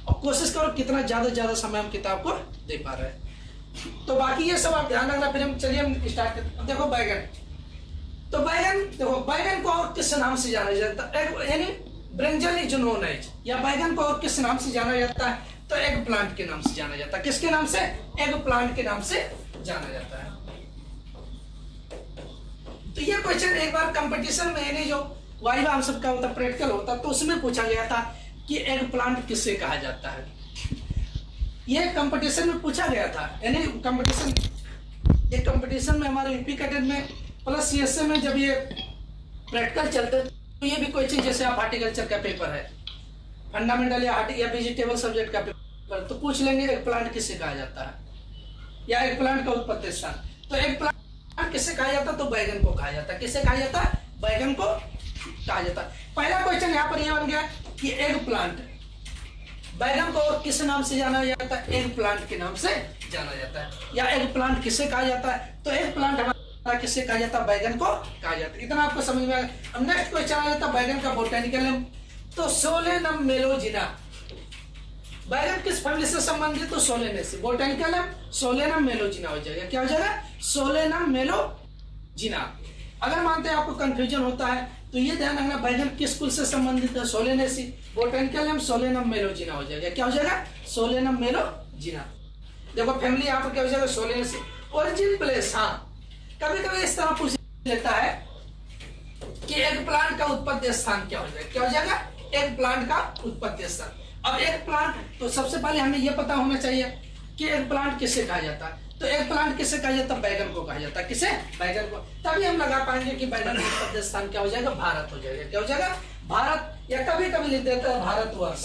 Speaker 1: और कोशिश करो कितना ज्यादा समय हम किताब को दे पा रहे हैं। तो बाकी ये सब आप ध्यान रखना। फिर हम चलिए हम स्टार्ट करते हैं। देखो बैगन, तो बैगन को और किस नाम से जाना जाता है, यानी ब्रिंजल इज नोन एज, या बैगन को और किस नाम से जाना जाता है, तो एग प्लांट के नाम से जाना जाता है। किसके नाम से? एग प्लांट के नाम से जाना जाता है। तो ये क्वेश्चन एक बार कंपटीशन में, यानी जो वाइवा हम सबका होता प्रैक्टिकल होता, तो उसमें पूछा गया था कि एग प्लांट किससे कहा जाता है। ये कंपटीशन में पूछा गया था, यानी कंपटीशन में हमारे यूपी कैडेट में प्लस सीएसए में जब ये प्रैक्टिकल चलते, तो ये भी कोई चीज, जैसे आप हार्टिकल्चर का पेपर है, फंडामेंटल या वेजिटेबल सब्जेक्ट का पेपर, तो पूछ लेंगे एग प्लांट किससे कहा जाता है, या एग प्लांट का उत्पत्ति स्थान। तो एग प्लांट किससे कहा जाता है, तो बैगन को कहा जाता है। किससे कहा जाता है? बैगन को कहा जाता है। पहला क्वेश्चन यहाँ पर यह बन गया कि एग प्लांट, बैगन को और किस नाम से जाना जाता है? एग प्लांट के नाम से जाना जाता है। या एग प्लांट किससे कहा जाता है, तो एग प्लांट हमारा किससे कहा जाता है? बैगन को कहा जाता है। इतना आपको समझ में आया। अब नेक्स्ट क्वेश्चन आ जाता है बैगन का बोटेनिकल नेम, तो सोलेनम मेलोजिना। बैगन किस फैमिली से संबंधित? तो सोलेनेसी। बोटेनिकल नेम सोलेनम मेलोजिना हो जाएगा। क्या हो जाएगा? सोलेनम मेलोजिना। अगर मानते हैं आपको कंफ्यूजन होता है तो ये ध्यान रखना, बैगन किस कुल से संबंधित है? सोलेनेसी। बोटेनिकल नेम सोलेनम मेलोजिना हो जाएगा। क्या हो जाएगा? सोलेनम मेलोजिना। देखो फैमिली यहाँ पर क्या हो जाएगा? सोलेनेसी। ओरिजिन प्लेस, हाँ कभी कभी इस तरह पूछ लेता है कि एग प्लांट का उत्पत्ति स्थान क्या हो जाएगा। क्या हो जाएगा? एग प्लांट का उत्पत्ति स्थान। अब एग प्लांट, तो सबसे पहले हमें यह पता होना चाहिए कि एग प्लांट किससे कहा जाता है। तो एग प्लांट किससे कहा जाता है? बैगन को कहा जाता है। किसे? बैगन को। तभी हम लगा पाएंगे कि बैगन का उत्पत्ति स्थान क्या हो जाएगा? भारत हो जाएगा। क्या हो जाएगा? भारत, या कभी कभी लिख देता है भारतवर्ष।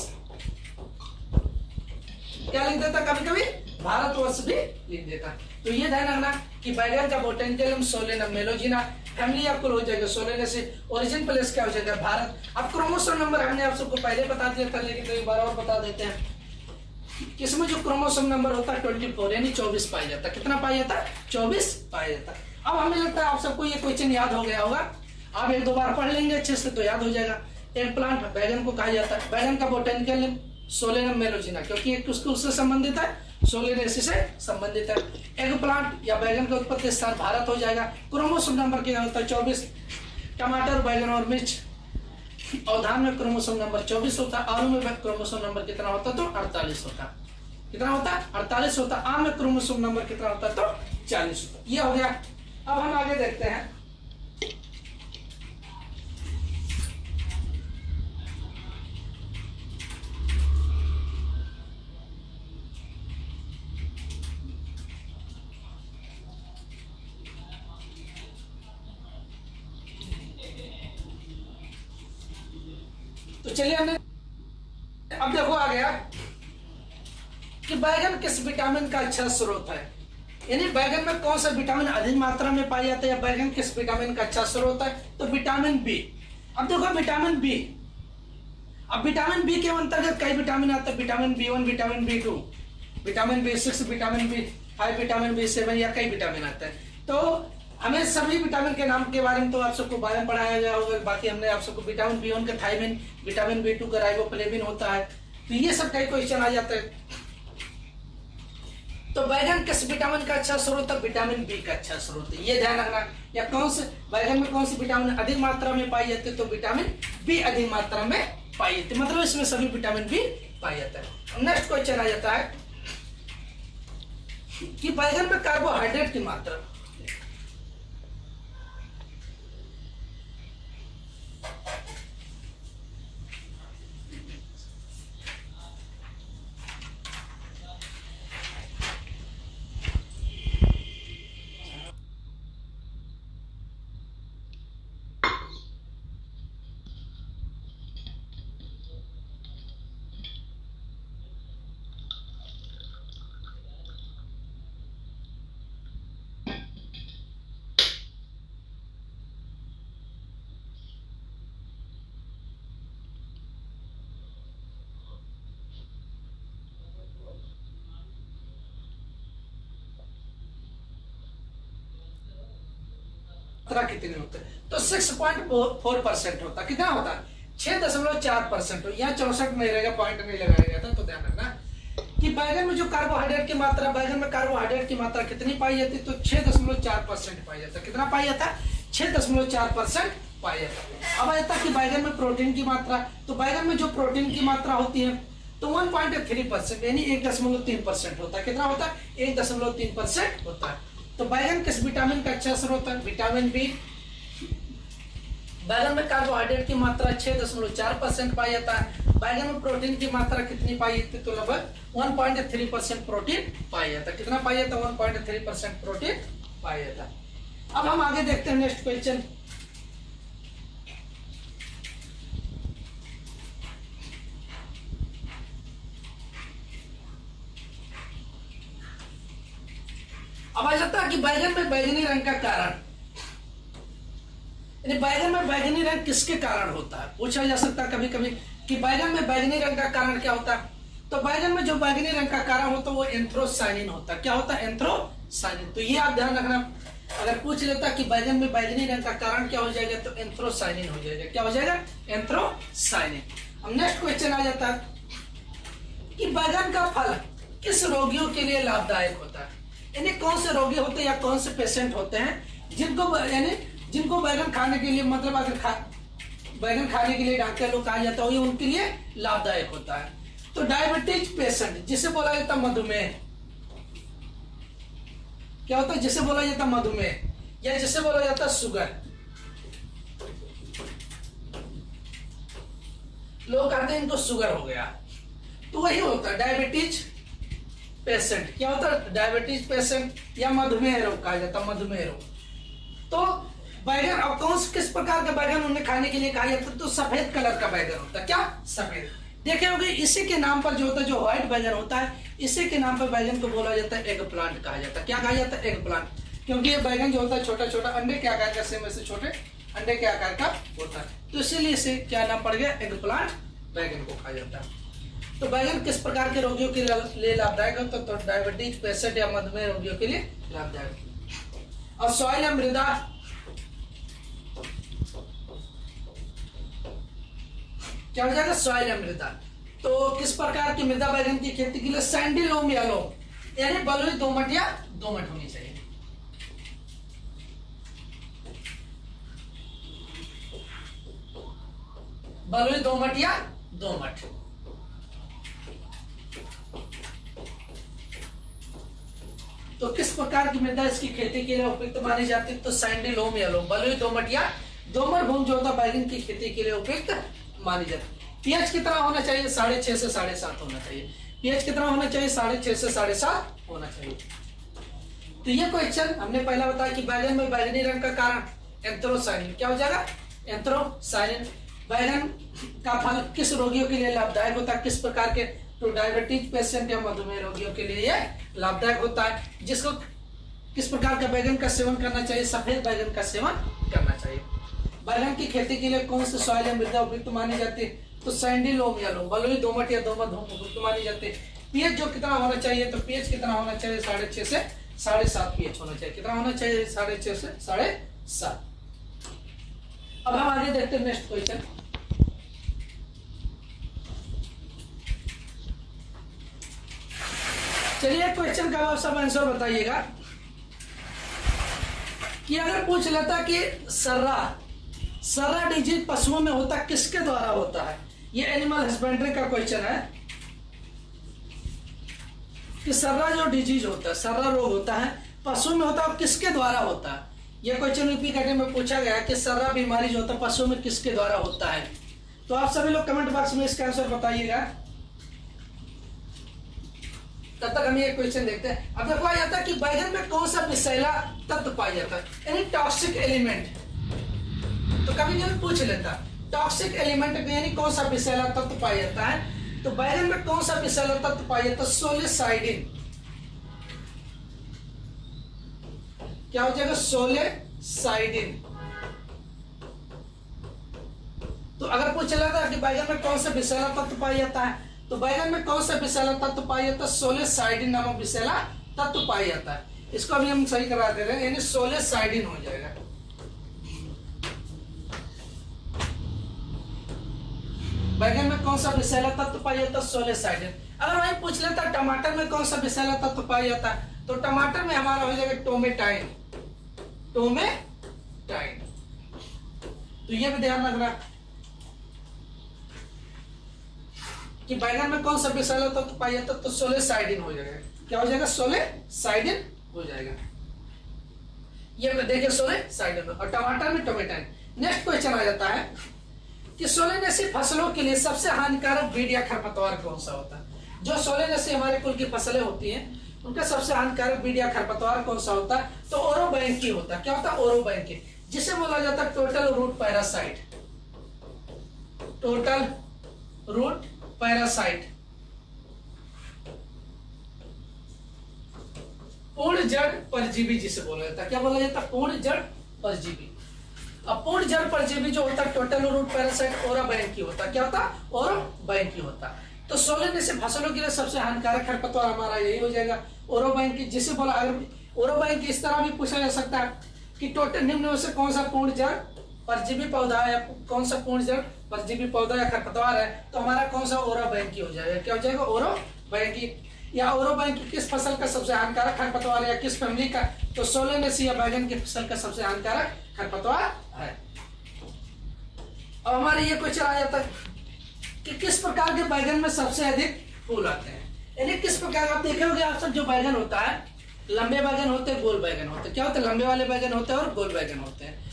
Speaker 1: क्या लिख देता, कभी कभी भारतवर्ष भी लिख देता। तो ये ध्यान रखना कि बैगन का बोटेनिकल सोलेनम मेलोजिना, फैमिली आपको हो जाएगा सोलेना से, ओरिजिन प्लेस क्या हो जाएगा भारत। अब क्रोमोसोम नंबर हमने आप सबको पहले बता दिया था, लेकिन एक बार और बता देते हैं। इसमें जो क्रोमोसोम नंबर होता है 24 यानी 24 पाया जाता है। कितना पाया जाता है, 24 पाया जाता है। अब हमें लगता है आप सबको ये क्वेश्चन याद हो गया होगा, आप एक दो बार पढ़ लेंगे अच्छे से तो याद हो जाएगा। एग प्लांट बैगन को कहा जाता है, बैगन का बोटेनिकल नेम सोलेनम मेलोजिना, क्योंकि एक उससे संबंधित है, सोलेनेसी से संबंधित है। एग प्लांट या बैगन का उत्पत्ति स्थान भारत हो जाएगा। क्रोमोसोम नंबर क्या होता है, 24। टमाटर, बैगन और मिर्च, और धान में क्रोमोसोम नंबर 24 होता है। आलू में क्रोमोसोम नंबर कितना होता तो 48 होता। कितना होता है, 48 होता। आम में क्रोमोसोम नंबर कितना होता तो 40 होता। ये हो गया। अब हम आगे देखते हैं। तो चलिए हमने अब देखो आ गया कि बैगन किस विटामिन का अच्छा स्रोत है, यानी बैगन में कौन सा विटामिन अधिक मात्रा में पाया जाता है, या बैगन किस विटामिन का अच्छा स्रोत है, तो विटामिन बी। अब देखो विटामिन बी, अब विटामिन बी के अंतर्गत कई विटामिन आते हैं, vitamin B1, vitamin B2, vitamin B6, vitamin B5, vitamin B7 या कई विटामिन आते हैं। तो हमें सभी विटामिन के नाम के बारे में तो आप सबको बायो में पढ़ाया गया होगा। बाकी हमने आप सबको विटामिन B1 का थायमिन, विटामिन B2 का राइबोफ्लेविन होता है, तो ये सब कई क्वेश्चन आ जाते हैं। तो बैगन किस विटामिन का अच्छा स्रोत है, विटामिन बी का अच्छा स्रोत है, ये ध्यान रखना। या कौन से बैगन में कौन सी विटामिन अधिक मात्रा में पाई जाती है, तो विटामिन बी अधिक मात्रा में पाई जाती है, मतलब इसमें सभी विटामिन बी पाया जाता है। नेक्स्ट क्वेश्चन आ जाता है कि बैगन में कार्बोहाइड्रेट की मात्रा, कितने होते हैं, तो 6.4% होता। कितना होता है, 6.4% हो। यहाँ 64 नहीं रहेगा, पॉइंट नहीं लगाया गया था, तो ध्यान रखना कि बैगन में जो कार्बोहाइड्रेट की मात्रा, बैगन में कार्बोहाइड्रेट की मात्रा कितनी पाई जाती है, तो 6.4% पाई जाता है। कितना पाई जाता है, 6.4% पाया जाता है। अब आता है कि बैगन में प्रोटीन की मात्रा, तो बैगन में जो प्रोटीन की मात्रा होती है तो 1.3% यानी 1.3% होता है। कितना होता है, 1.3% होता है। तो बैगन किस विटामिन का अच्छा स्रोत है, विटामिन बी। बैगन में कार्बोहाइड्रेट की मात्रा 6.4% पाया जाता है। बैगन में प्रोटीन की मात्रा कितनी पाई जाती है, तो लगभग 1.3% प्रोटीन पाया जाता है। कितना पाया जाता है, 1.3% प्रोटीन पाया जाता है। अब हम आगे देखते हैं नेक्स्ट क्वेश्चन। अब आ जाता है कि बैगन में बैगनी रंग का कारण, यानी बैगन में बैगनी रंग किसके कारण होता है, पूछा जा सकता है कभी कभी कि बैगन में बैगनी रंग का कारण क्या होता है। तो बैगन में जो बैगनी रंग का कारण होता है वो एंथ्रोसाइनिन होता है। क्या होता है, एंथ्रोसाइनिन। तो ये आप ध्यान रखना, अगर पूछ लेता कि बैगन में बैगनी रंग का कारण क्या हो जाएगा, तो एंथ्रोसाइनिन हो जाएगा। क्या हो जाएगा, एंथ्रोसाइनिन। अब नेक्स्ट क्वेश्चन आ जाता है कि बैगन का फल किस रोगियों के लिए लाभदायक होता है, यानी कौन से रोगी होते हैं या कौन से पेशेंट होते हैं जिनको, यानी जिनको बैगन खाने के लिए, मतलब अगर बैगन खाने के लिए डॉक्टर लोग कहा जाता है उनके लिए लाभदायक होता है। तो डायबिटीज पेशेंट, जिसे बोला जाता है मधुमेह, क्या होता है, जिसे बोला जाता है मधुमेह, या जिसे बोला जाता है शुगर। लोग कहते हैं इनको शुगर हो गया, तो वही होता है डायबिटीज पेशेंट। क्या होता है, डायबिटीज पेशेंट या मधुमेह रोग कहा जाता है, मधुमेह रोग। तो बैगन, और किस प्रकार का बैगन उन्हें खाने के लिए कहा जाता है? तो सफेद कलर का बैगन होता है। क्या? सफेद। देखे होंगे इसी के नाम पर जो होता है, जो व्हाइट बैगन होता है, इसी के नाम पर बैगन को बोला जाता है एग प्लांट कहा जाता है। क्या कहा जाता है? Egg plant. क्योंकि ये बैगन जो होता है छोटा छोटा अंडे के आकार का, सेम ऐसे छोटे अंडे के आकार का होता है, तो इसीलिए इसे क्या नाम पड़ गया? एग प्लांट बैगन को कहा जाता है। तो बैगन किस प्रकार के रोगियों के लिए लाभदायक होता है? तो डायबिटीज पेशेंट या मधुमेह रोगियों के लिए लाभदायक। और सॉइल या मृदा, क्या हो जाएगा? सॉइल या मृदा। तो किस प्रकार की मृदा बैगन की खेती के लिए? सैंडी लोम या लोम, यानी बलुई दोमट या दोमट होनी चाहिए। बलुई दोमट या दोमट। तो किस प्रकार की मृदा इसकी खेती के लिए उपयुक्त मानी जाती है? तो सैंडी लोम या लोम, बलुई दोमट या दोमट भूमि जो होता है बैगन की खेती के लिए उपयुक्त मानी जाती है। पीएच कितना होना चाहिए? 6.5 से 7.5 होना चाहिए। पीएच कितना होना चाहिए? 6.5 से 7.5 होना चाहिए। तो ये क्वेश्चन हमने पहला बताया कि बैगन में बैगनी रंग का कारण एंथ्रोसायनिन। क्या हो जाएगा? एंथ्रोसायनिन। बैगन का फल किस रोगियों के लिए लाभदायक होता है? किस प्रकार के? तो डायबिटीज पेशेंट या मधुमेह रोगियों के लिए ये लाभदायक होता है। जिसको किस प्रकार का बैगन का सेवन करना चाहिए? सफेद बैगन का सेवन करना चाहिए। बैगन की खेती के लिए कौन सी सॉइल या मृदा उपयुक्त मानी जाती है? तो सैंडी लोम या लोम, बलुई दोमट या दोमट भूमि उपयुक्त मानी जाती है। पीएच जो कितना होना चाहिए? तो पीएच कितना होना चाहिए? 6.5 से 7.5 पीएच होना चाहिए। कितना होना चाहिए? 6.5 से 7.5। अब हम आगे देखते हैं नेक्स्ट क्वेश्चन। चलिए क्वेश्चन का आप सब आंसर बताइएगा कि अगर पूछ लेता कि सर्रा डिजीज पशुओं में होता किसके द्वारा होता है? ये एनिमल हस्बेंड्री का क्वेश्चन है कि सर्रा जो डिजीज होता है, सर्रा रोग होता है, पशु में होता है और किसके द्वारा होता है? ये क्वेश्चन यूपीएससी में पूछा गया कि सर्रा बीमारी जो होता है पशु में किसके द्वारा होता है। तो आप सभी लोग कमेंट बॉक्स में इसका आंसर बताइएगा। तब तक हम ये क्वेश्चन देखते हैं। अब देखो आ जाता है कि बैगन में कौन सा विषैला तत्व पाया जाता है, यानी टॉक्सिक एलिमेंट। तो कभी कभी पूछ लेता टॉक्सिक एलिमेंट यानी कौन सा विषैला तत्व पाया जाता है। तो बैगन में कौन सा विषैला तत्व पाया जाता है? सोलेसाइडिन। क्या हो जाएगा? सोलेसाइडिन। तो अगर पूछ लेता कि बैगन में कौन सा विषैला तत्व पाया जाता है, तो बैगन में कौन सा विषैला तत्व पाया जाता है? सोलेसाइडिन नामक विषैला तत्व पाया जाता है। इसको अभी हम सही करा दे रहे हैं, यानी सोलेसाइडिन हो जाएगा। बैगन में कौन सा विषैला तत्व पाया जाता है? सोलेसाइडिन। अगर वही पूछ लेता टमाटर में कौन सा विषैला तत्व पाया जाता है, तो टमाटर में हमारा हो जाएगा टोमेटाइन। टोमेटाइन। तो ये भी ध्यान रखना कि बैगन में कौन सा विषैला तत्व पाया जाता है, तो सोलेसाइडिन हो जाएगा। क्या हो जाएगा? सोलेसाइडिन हो जाएगा। ये देखिए सोलेसाइडिन। और टमाटर में टोमेटाइन। नेक्स्ट क्वेश्चन आ जाता है कि सोलेनेसी फसलों के लिए सबसे हानिकारक बीड या खरपतवार कौन सा होता है? जो सोलेनेसी हमारे कुल की फसलें होती हैं उनका सबसे हानिकारक बीड या खरपतवार कौन सा होता है? तो ओरोबैंकी होता है। क्या होता है? ओरोबैंकी, जिसे बोला जाता है total root parasite. Total root parasite. पूर्ण जड़ परजीवी जिसे बोला जाता है। क्या बोला जाता है? पूर्ण जड़ परजीवी। अब पूर्ण जड़ परजीवी जो होता है टोटल रूट पैरासाइट ओरोबैंकी होता है। क्या होता है? ओरोबैंकी होता है। तो सोलेनेसी फसलों के लिए सबसे हानिकारक खरपतवार हमारा यही हो जाएगा ओरोबैंकी, जिसे बोला। अगर ओरोबैंकी इस तरह भी पूछा जा सकता है कि टोटल निम्न में से कौन सा पूर्ण जड़ परजीवी पौधा है, या कौन सा पूर्ण जड़ परजीवी पौधा या खरपतवार है, तो हमारा कौन सा? ओरोबैंकी हो जाएगा। क्या हो जाएगा? ओरोबैंकी। या ओरोबैंकी किस फसल का सबसे हानिकारक खरपतवार है या किस फैमिली का? तो सोलेनेसी या बैगन की फसल का सबसे हानिकारक खरपतवार है। अब हमारे ये क्वेश्चन आ जाता है कि किस प्रकार के बैगन में सबसे अधिक फूल आते हैं, यानी किस प्रकार। आप देखे होंगे आप सब, जो बैगन होता है लंबे बैगन होते हैं, गोल बैगन होते हैं। क्या होते हैं? लंबे वाले बैगन होते हैं और गोल बैगन होते हैं।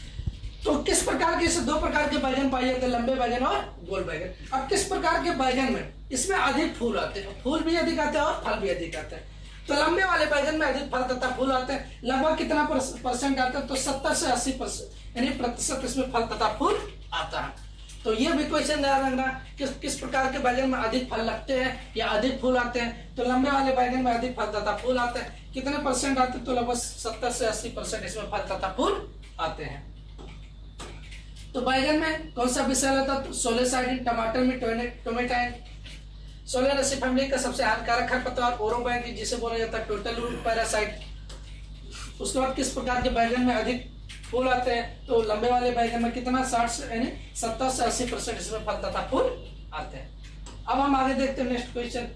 Speaker 1: तो किस प्रकार के, इसे दो प्रकार के बैगन पाए जाते हैं, लंबे बैगन और गोल बैगन। अब किस प्रकार के बैगन में इसमें अधिक फूल आते हैं? फूल भी अधिक आते हैं और फल भी अधिक आते हैं। तो लंबे वाले बैगन में अधिक फल तथा फूल आते हैं। लगभग कितना परसेंट आते हैं? तो 70 से 80% यानी प्रतिशत इसमें फल तथा फूल आता है। तो ये भी क्वेश्चन ध्यान रखना, किस प्रकार के बैगन में अधिक फल लगते हैं या अधिक फूल आते हैं। तो लंबे वाले बैगन में अधिक फल तथा फूल आते हैं। कितने परसेंट आते हैं? तो लगभग 70 से 80% इसमें फल तथा फूल आते हैं। तो बैगन में कौन सा विषय आता है? तो सोलेसाइडिन, टमाटर में टोमेटाइन। सोलेनेसी फैमिली का सबसे हानिकारक खरपतवार ओरोबैंग, जिसे बोला जाता है टोटल रूट पैरासाइट। उसके बाद किस प्रकार के बैगन में अधिक फूल आते हैं? तो लंबे वाले बैगन में कितना 70 से 80% इसमें फल तथा फूल आते हैं। अब हम आगे देखते हैं नेक्स्ट क्वेश्चन।